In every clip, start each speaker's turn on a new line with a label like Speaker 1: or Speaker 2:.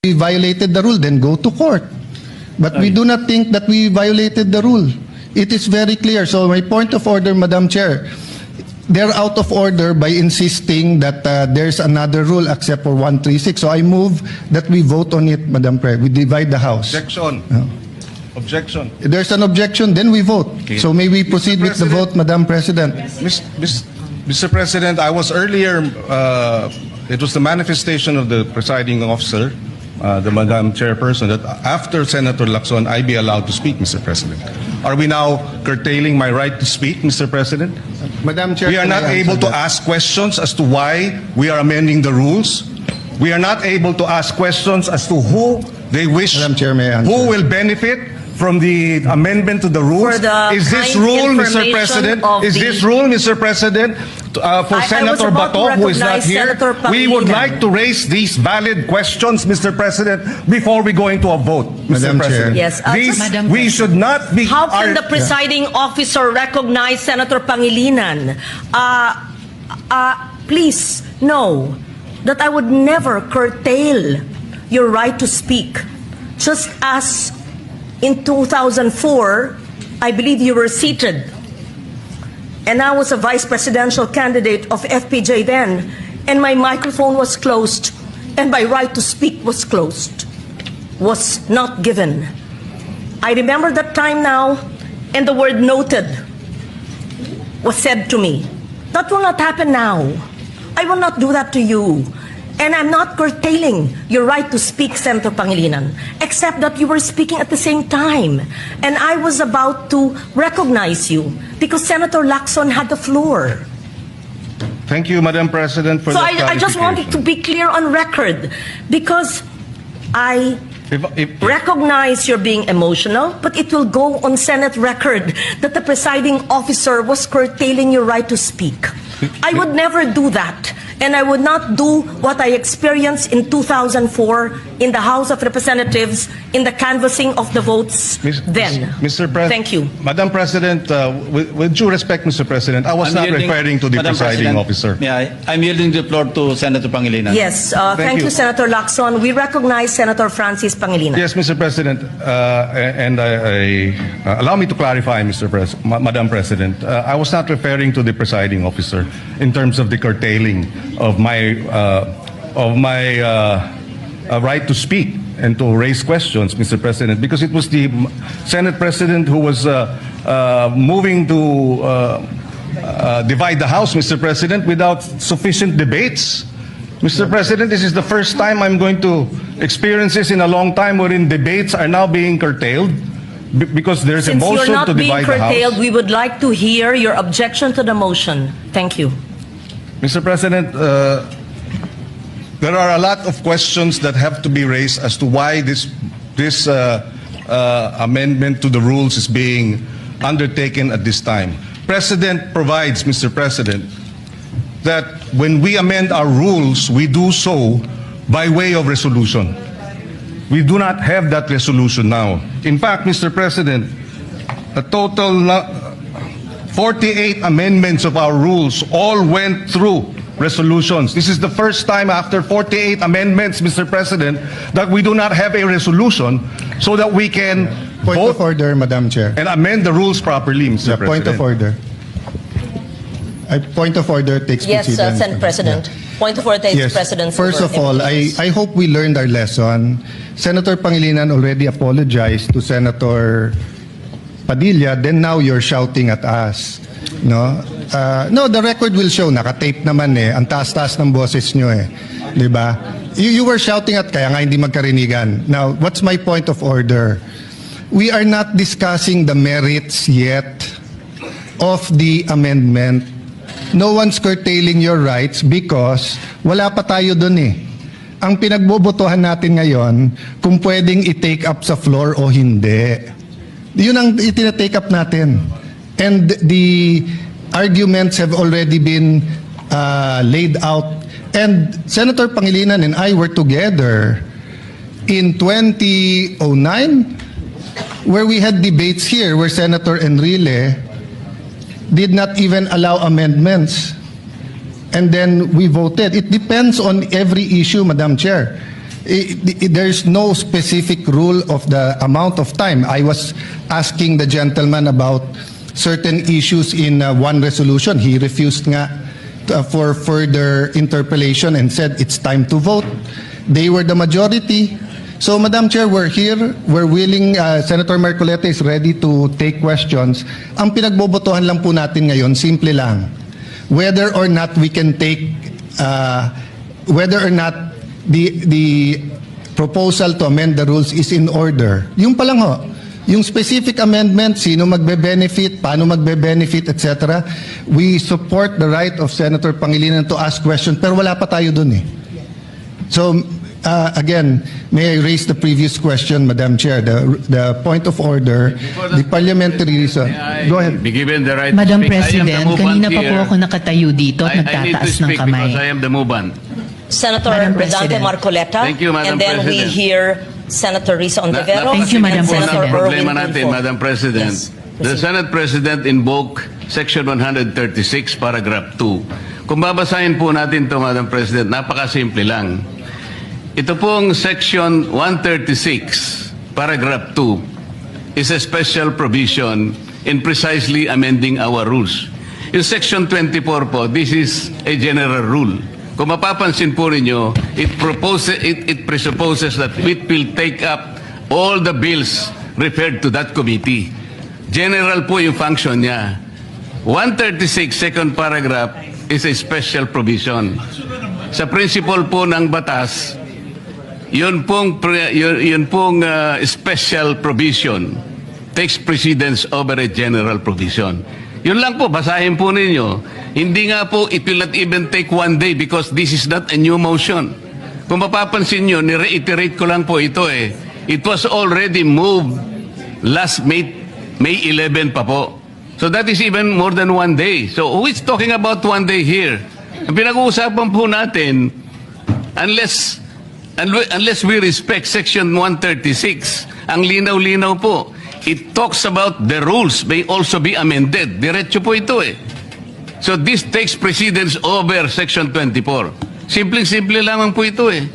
Speaker 1: we violated the rule, then go to court. But we do not think that we violated the rule. It is very clear. So my point of order, Madam Chair, they're out of order by insisting that there's another rule except for 136. So I move that we vote on it, Madam Chair. We divide the House.
Speaker 2: Objection. Objection.
Speaker 1: If there's an objection, then we vote.
Speaker 2: Okay.
Speaker 1: So may we proceed with the vote, Madam President?
Speaker 2: Mr. President, I was earlier, it was the manifestation of the presiding officer, the Madam Chairperson, that after Senator Lacson, I be allowed to speak, Mr. President. Are we now curtailing my right to speak, Mr. President?
Speaker 1: Madam Chair,
Speaker 2: We are
Speaker 1: can I
Speaker 2: not
Speaker 1: answer
Speaker 2: able to
Speaker 1: that?
Speaker 2: ask questions as to why we are amending the rules. We are not able to ask questions as to who they wish,
Speaker 1: Madam Chair, may I answer?
Speaker 2: who will benefit from the amendment to the rules.
Speaker 3: For the
Speaker 2: Is this
Speaker 3: kind
Speaker 2: rule, Mr.
Speaker 3: information
Speaker 2: President?
Speaker 3: of
Speaker 2: Is
Speaker 3: the-
Speaker 2: this rule, Mr. President, for
Speaker 3: I was
Speaker 2: Senator
Speaker 3: about to
Speaker 2: Bato, who is not
Speaker 3: recognize
Speaker 2: here?
Speaker 3: Senator
Speaker 2: We would
Speaker 3: Pangilinan.
Speaker 2: like to raise these valid questions, Mr. President, before we go into a vote, Mr.
Speaker 1: Madam Chair.
Speaker 2: President.
Speaker 3: Yes,
Speaker 2: These,
Speaker 4: Madam
Speaker 2: we should not be...
Speaker 3: How can the
Speaker 2: our-
Speaker 3: presiding officer recognize Senator Pangilinan? Please know that I would never curtail your right to speak. Just as in 2004, I believe you were seated, and I was a vice presidential candidate of FPJ then, and my microphone was closed, and my right to speak was closed, was not given. I remember that time now, and the word noted was said to me. That will not happen now. I will not do that to you. And I'm not curtailing your right to speak, Senator Pangilinan, except that you were speaking at the same time. And I was about to recognize you because Senator Lacson had the floor.
Speaker 2: Thank you, Madam President, for
Speaker 3: So
Speaker 2: that
Speaker 3: I just wanted to be clear on record because I
Speaker 2: If-
Speaker 3: recognize you're being emotional, but it will go on Senate record that the presiding officer was curtailing your right to speak. I would never do that. And I would not do what I experienced in 2004 in the House of Representatives in the canvassing of the votes then.
Speaker 2: Mr. President.
Speaker 3: Thank you.
Speaker 2: Madam President, with due respect, Mr. President, I was not referring to the
Speaker 5: Madam
Speaker 2: presiding
Speaker 5: President,
Speaker 2: officer.
Speaker 5: Yeah, I'm yielding the floor to Senator Pangilinan.
Speaker 3: Yes, thank
Speaker 2: you.
Speaker 3: you, Senator Lacson. We recognize Senator Francis Pangilinan.
Speaker 2: Yes, Mr. President, and allow me to clarify, Madam President. I was not referring to the presiding officer in terms of the curtailing of my right to speak and to raise questions, Mr. President, because it was the Senate President who was moving to divide the House, Mr. President, without sufficient debates. Mr. President, this is the first time I'm going to experience this in a long time wherein debates are now being curtailed because there's a
Speaker 3: Since you're
Speaker 2: motion
Speaker 3: not
Speaker 2: to
Speaker 3: being
Speaker 2: divide the
Speaker 3: curtailed,
Speaker 2: House.
Speaker 3: we would like to hear your objection to the motion. Thank you.
Speaker 2: Mr. President, there are a lot of questions that have to be raised as to why this amendment to the rules is being undertaken at this time. Precedent provides, Mr. President, that when we amend our rules, we do so by way of resolution. We do not have that resolution now. In fact, Mr. President, a total 48 amendments of our rules all went through resolutions. This is the first time after 48 amendments, Mr. President, that we do not have a resolution so that we can
Speaker 1: Point of
Speaker 2: vote
Speaker 1: order, Madam Chair.
Speaker 2: and amend the rules properly, Mr.
Speaker 1: Yeah,
Speaker 2: President.
Speaker 1: point of order. Point of order takes
Speaker 3: Yes,
Speaker 1: precedence.
Speaker 3: Senate President. Point of order takes
Speaker 1: Yes.
Speaker 3: precedence.
Speaker 1: First
Speaker 3: over
Speaker 1: of all,
Speaker 3: anything else.
Speaker 1: I hope we learned our lesson. Senator Pangilinan already apologized to Senator Padilla, then now you're shouting at us. No? No, the record will show, nakatape naman eh. Ang taas-taas ng boses nyo eh. Di ba? You were shouting at kaya nga hindi magkarinigan. Now, what's my point of order? We are not discussing the merits yet of the amendment. No one's curtailing your rights because wala pa tayo dun eh. Ang pinagbobotohan natin ngayon, kung pwedeng i-take up sa floor o hindi. Yun ang itina-take up natin. And the arguments have already been laid out. And Senator Pangilinan and I were together in 2009 where we had debates here where Senator Enrile did not even allow amendments. And then we voted. It depends on every issue, Madam Chair. There's no specific rule of the amount of time. I was asking the gentleman about certain issues in one resolution. He refused nga for further interpellation and said it's time to vote. They were the majority. So, Madam Chair, we're here. We're willing, Senator Marcoleta is ready to take questions. Ang pinagbobotohan lang po natin ngayon, simple lang. Whether or not we can take, whether or not the proposal to amend the rules is in order. Yung pa lang ho. Yung specific amendment, sino magbe-benefit, paano magbe-benefit, etc. We support the right of Senator Pangilinan to ask questions, pero wala pa tayo dun eh. So, again, may I raise the previous question, Madam Chair, the point of order, the parliamentary reason.
Speaker 4: May
Speaker 1: Go ahead.
Speaker 4: Be given the right
Speaker 6: Madam
Speaker 4: to speak.
Speaker 6: President,
Speaker 4: I am the movant
Speaker 6: kanina pa po
Speaker 4: here.
Speaker 6: ako nakatayo dito at
Speaker 4: I need to
Speaker 6: nagtataas ng
Speaker 4: speak
Speaker 6: kamay.
Speaker 4: because I am the movant.
Speaker 3: Senator
Speaker 6: Madam
Speaker 3: Dante
Speaker 6: President.
Speaker 3: Marcoleta.
Speaker 4: Thank you, Madam
Speaker 3: And then we
Speaker 4: President.
Speaker 3: hear Senator Risa Ontiveros.
Speaker 6: Thank you, Madam
Speaker 3: and Senator
Speaker 6: President.
Speaker 3: Erwin
Speaker 4: Problema natin,
Speaker 3: Tulfo.
Speaker 4: Madam President.
Speaker 3: Yes,
Speaker 4: The
Speaker 3: proceed.
Speaker 4: Senate President invoked Section 136, Paragraph 2. Kung babasahin po natin to, Madam President, napakasimple lang. Ito pong Section 136, Paragraph 2, is a special provision in precisely amending our rules. In Section 24 po, this is a general rule. Kung mapapansin po ninyo, it presupposes that it will take up all the bills referred to that committee. General po yung function niya. 136, second paragraph, is a special provision. Sa principle po ng batas, yun pong special provision takes precedence over a general provision. Yun lang po, basahin po ninyo. Hindi nga po, it will not even take one day because this is not a new motion. Kung mapapansin nyo, ni-reiterate ko lang po ito eh. It was already moved last May 11 pa po. So that is even more than one day. So who is talking about one day here? Ang pinag-uusapan po natin, unless we respect Section 136, ang linaw-linaw po, it talks about the rules may also be amended. Diretso po ito eh. So this takes precedence over Section 24. Simpleng-simple lamang po ito eh.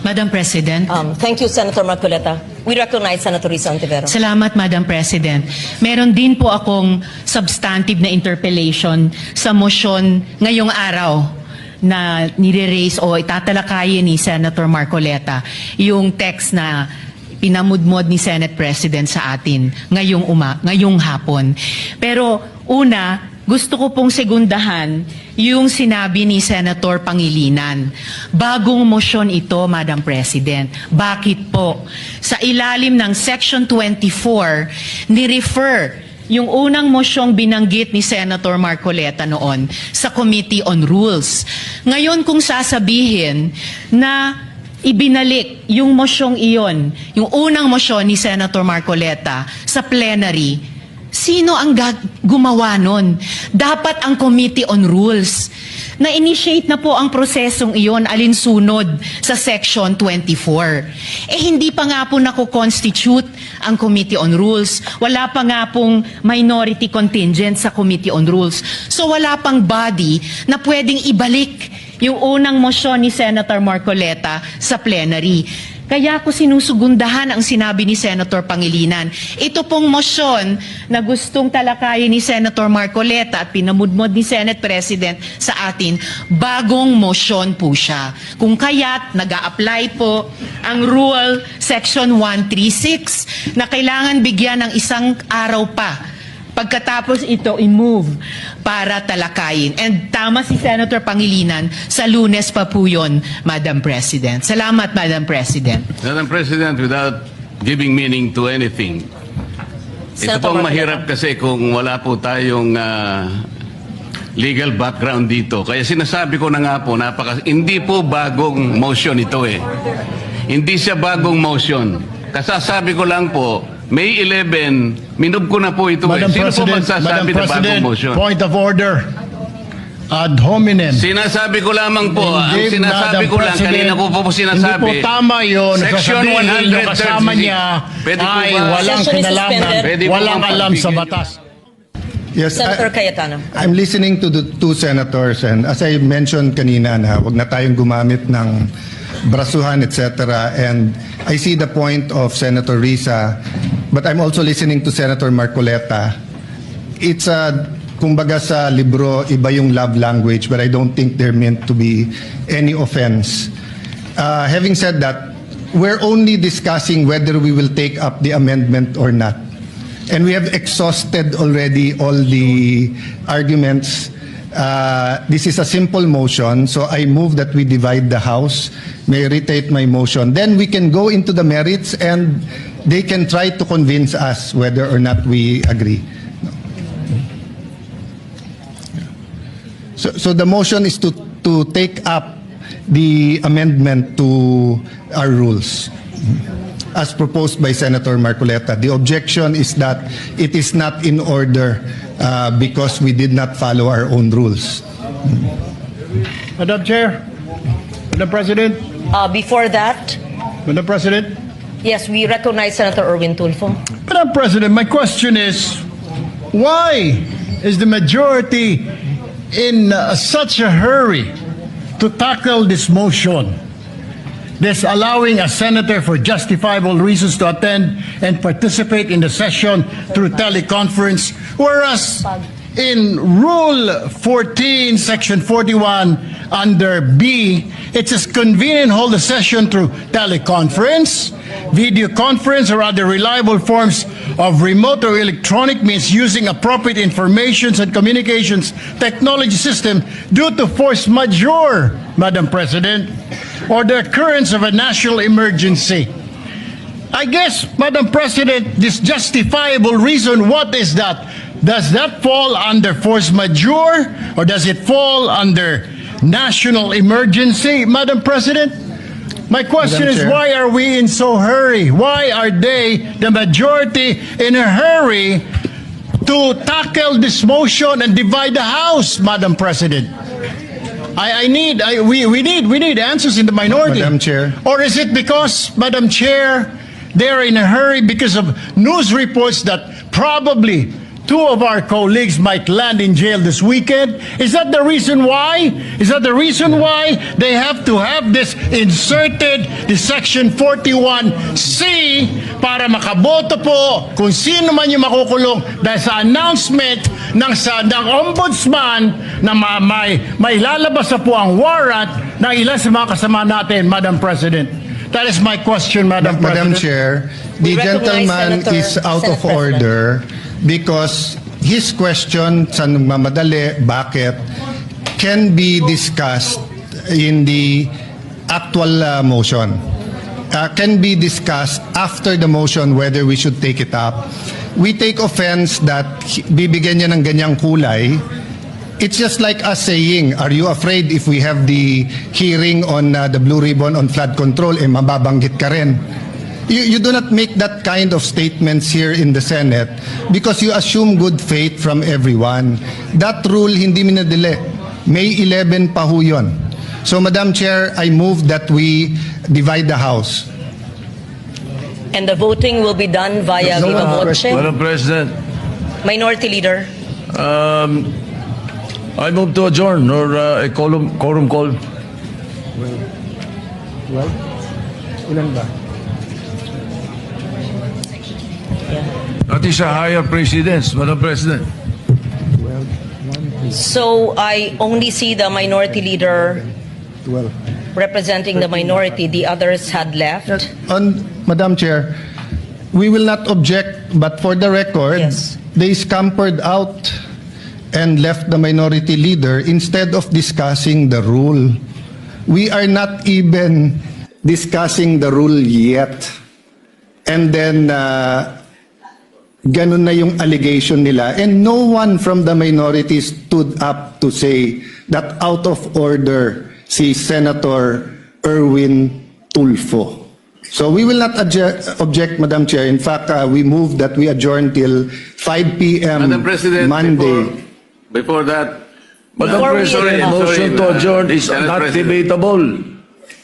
Speaker 6: Madam President.
Speaker 3: Thank you, Senator Marcoleta. We recognize Senator Risa Ontiveros.
Speaker 6: Salamat, Madam President. Meron din po akong substantive na interpellation sa motion ngayong araw na nire-raise o itatalakayin ni Senator Marcoleta yung text na pinamudmod ni Senate President sa atin ngayong hapon. Pero una, gusto ko pong segundahan yung sinabi ni Senator Pangilinan. Bagong motion ito, Madam President. Bakit po? Sa ilalim ng Section 24, ni-refer yung unang mosyong binanggit ni Senator Marcoleta noon sa Committee on Rules. Ngayon kung sasabihin na ibinalik yung mosyong iyon, yung unang mosyon ni Senator Marcoleta sa plenary, sino ang gumawa nun? Dapat ang Committee on Rules. Na-initiate na po ang prosesong iyon alinsunod sa Section 24. Hindi pa nga po nako-constitute ang Committee on Rules. Wala pa nga pong minority contingent sa Committee on Rules. So wala pang body na pwedeng ibalik yung unang mosyon ni Senator Marcoleta sa plenary. Kaya ko sinusugundahan ang sinabi ni Senator Pangilinan. Ito pong mosyon na gustong talakayin ni Senator Marcoleta at pinamudmod ni Senate President sa atin, bagong mosyon po siya. Kung kaya't nag-a-apply po ang Rule Section 136 na kailangan bigyan ng isang araw pa pagkatapos ito i-move para talakayin. And tama si Senator Pangilinan, sa Lunes pa po yun, Madam President. Salamat, Madam President.
Speaker 4: Madam President, without giving meaning to anything, ito
Speaker 3: Senator
Speaker 4: pong
Speaker 3: Marcoleta.
Speaker 4: mahirap kasi kung wala po tayong legal background dito. Kaya sinasabi ko na nga po, hindi po bagong motion ito eh. Hindi siya bagong motion. Kasasabi ko lang po, May 11, minub ko na po ito eh. Sino po magsasabi na bagong motion?
Speaker 7: Point of order. Ad hominem.
Speaker 4: Sinasabi ko lamang po, ang
Speaker 7: Hindi,
Speaker 4: sinasabi
Speaker 7: Madam
Speaker 4: ko lang,
Speaker 7: President,
Speaker 4: kanina ko po sinasabi.
Speaker 7: Hindi po tama yun.
Speaker 4: Section
Speaker 7: Sasabihin yung
Speaker 4: 136.
Speaker 7: kasama niya
Speaker 4: Pwede po
Speaker 7: ay
Speaker 4: ba?
Speaker 7: walang
Speaker 3: Session is
Speaker 7: kinalaman,
Speaker 3: suspended.
Speaker 4: Pwede po
Speaker 7: walang
Speaker 4: ba
Speaker 7: alam sa
Speaker 4: pagbigyan
Speaker 7: batas.
Speaker 1: Yes,
Speaker 3: Senator Cayetano.
Speaker 1: I'm listening to the two senators, and as I mentioned kanina na wag na tayong gumamit ng brasuhan, etc. And I see the point of Senator Risa, but I'm also listening to Senator Marcoleta. It's kumbaga sa libro, iba yung love language, but I don't think they're meant to be any offense. Having said that, we're only discussing whether we will take up the amendment or not. And we have exhausted already all the arguments. This is a simple motion, so I move that we divide the House. May I reiterate my motion. Then we can go into the merits and they can try to convince us whether or not we agree. So the motion is to take up the amendment to our rules as proposed by Senator Marcoleta. The objection is that it is not in order because we did not follow our own rules.
Speaker 7: Madam Chair, Madam President,
Speaker 3: Before that,
Speaker 7: Madam President,
Speaker 3: yes, we recognize Senator Erwin Tulfo.
Speaker 7: Madam President, my question is, why is the majority in such a hurry to tackle this motion? This allowing a senator for justifiable reasons to attend and participate in the session through teleconference, whereas in Rule 14, Section 41, under B, it says convene and hold a session through teleconference, video conference, or other reliable forms of remote or electronic means using appropriate information and communications technology system due to force majeure, Madam President, or the occurrence of a national emergency. I guess, Madam President, this justifiable reason, what is that? Does that fall under force majeure or does it fall under national emergency, Madam President? My question
Speaker 1: Madam
Speaker 7: is,
Speaker 1: Chair.
Speaker 7: why are we in so hurry? Why are they, the majority, in a hurry to tackle this motion and divide the House, Madam President? We need answers in the minority.
Speaker 1: Madam Chair.
Speaker 7: Or is it because, Madam Chair, they're in a hurry because of news reports that probably two of our colleagues might land in jail this weekend? Is that the reason why? Is that the reason why they have to have this inserted, the Section 41C, para makaboto po kung sino man yung makukulong dahil sa announcement ng ombudsman na may lalabas na po ang warrant ng ilan sa mga kasama natin, Madam President? That is my question, Madam
Speaker 1: Madam
Speaker 7: President.
Speaker 1: Chair, the
Speaker 3: We recognize
Speaker 1: gentleman
Speaker 3: Senator-
Speaker 1: is out
Speaker 3: Senate
Speaker 1: of order because his question sa nagmamadali, bakit, can be discussed in the actual motion. Can be discussed after the motion whether we should take it up. We take offense that bibigyan niya ng ganyang kulay. It's just like us saying, are you afraid if we have the hearing on the Blue Ribbon on flood control, mababanggit ka rin? You do not make that kind of statements here in the Senate because you assume good faith from everyone. That rule hindi minadali. May 11 pa ho yun. So, Madam Chair, I move that we divide the House.
Speaker 3: And the voting will be done via
Speaker 1: No
Speaker 3: viva
Speaker 1: one
Speaker 3: voce.
Speaker 8: Madam President,
Speaker 3: Minority Leader.
Speaker 8: I move to adjourn or a quorum call. That is a higher precedence, Madam President.
Speaker 3: So I only see the Minority Leader representing the minority. The others had left.
Speaker 1: Madam Chair, we will not object, but for the record,
Speaker 3: Yes.
Speaker 1: they scampered out and left the minority leader instead of discussing the rule. We are not even discussing the rule yet. And then, ganun na yung allegation nila. And no one from the minority stood up to say that out of order si Senator Erwin Tulfo. So we will not object, Madam Chair. In fact, we move that we adjourn till 5 p.m.
Speaker 4: Madam President,
Speaker 1: Monday.
Speaker 4: before that,
Speaker 8: Madam
Speaker 3: Before we-
Speaker 8: President,
Speaker 3: Sorry,
Speaker 8: motion to adjourn is
Speaker 4: Senate
Speaker 8: not
Speaker 4: President.
Speaker 8: debatable.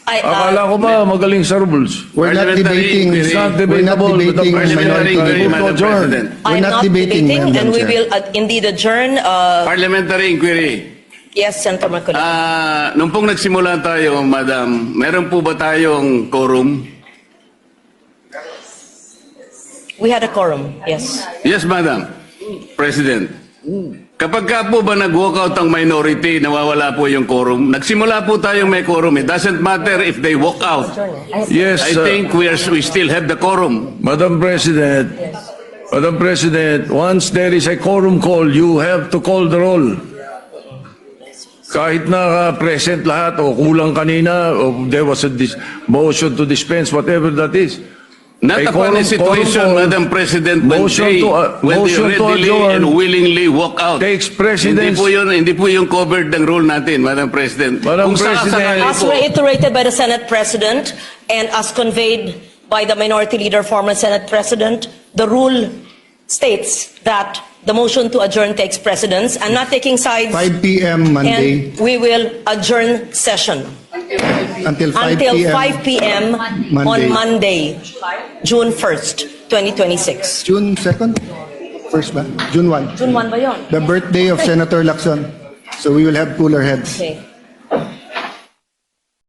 Speaker 8: Akala ko ba magaling sa rules?
Speaker 1: We're not
Speaker 4: Parliamentary
Speaker 1: debating.
Speaker 4: inquiry.
Speaker 8: It's not
Speaker 1: We're not
Speaker 8: debatable.
Speaker 1: debating
Speaker 4: Parliamentary
Speaker 1: minority
Speaker 4: inquiry,
Speaker 1: report.
Speaker 4: Madam
Speaker 8: adjourn.
Speaker 4: President.
Speaker 1: We're
Speaker 3: I'm
Speaker 1: not
Speaker 3: not
Speaker 1: debating,
Speaker 3: debating,
Speaker 1: Madam
Speaker 3: and we
Speaker 1: Chair.
Speaker 3: will indeed adjourn.
Speaker 4: Parliamentary inquiry.
Speaker 3: Yes, Senator Marcoleta.
Speaker 4: Nung pong nagsimula tayo, Madam, meron po ba tayong quorum?
Speaker 3: We had a quorum, yes.
Speaker 4: Yes, Madam President. Kapag ka po ba nag-walkout ang minority, nawawala po yung quorum. Nagsimula po tayong may quorum. It doesn't matter if they walk out.
Speaker 8: Yes,
Speaker 4: I think we still have the quorum.
Speaker 8: Madam President. Madam President, once there is a quorum call, you have to call the roll. Kahit na present lahat o kulang kanina o there was a motion to dispense, whatever that is.
Speaker 4: Not
Speaker 8: A
Speaker 4: upon a situation,
Speaker 8: call,
Speaker 4: Madam President, when
Speaker 8: motion
Speaker 4: they, when they
Speaker 8: motion to
Speaker 4: readily
Speaker 8: adjourn
Speaker 4: and willingly walk out.
Speaker 8: takes precedence.
Speaker 4: Hindi po yung covered ng rule natin, Madam President.
Speaker 8: Madam
Speaker 4: Kung sakasakali
Speaker 8: President.
Speaker 3: As
Speaker 4: po,
Speaker 3: reiterated by the Senate President and as conveyed by the Minority Leader, former Senate President, the rule states that the motion to adjourn takes precedence. I'm not taking sides.
Speaker 1: 5 p.m. Monday
Speaker 3: And we will adjourn session
Speaker 1: until 5
Speaker 3: until
Speaker 1: p.m.
Speaker 3: 5 p.m.
Speaker 1: Monday.
Speaker 3: on Monday, June 1st, 2026.
Speaker 1: June 2nd? First ba? June 1.
Speaker 3: June 1 ba yun?
Speaker 1: The birthday of Senator Lacson. So we will have cooler heads.
Speaker 3: Okay.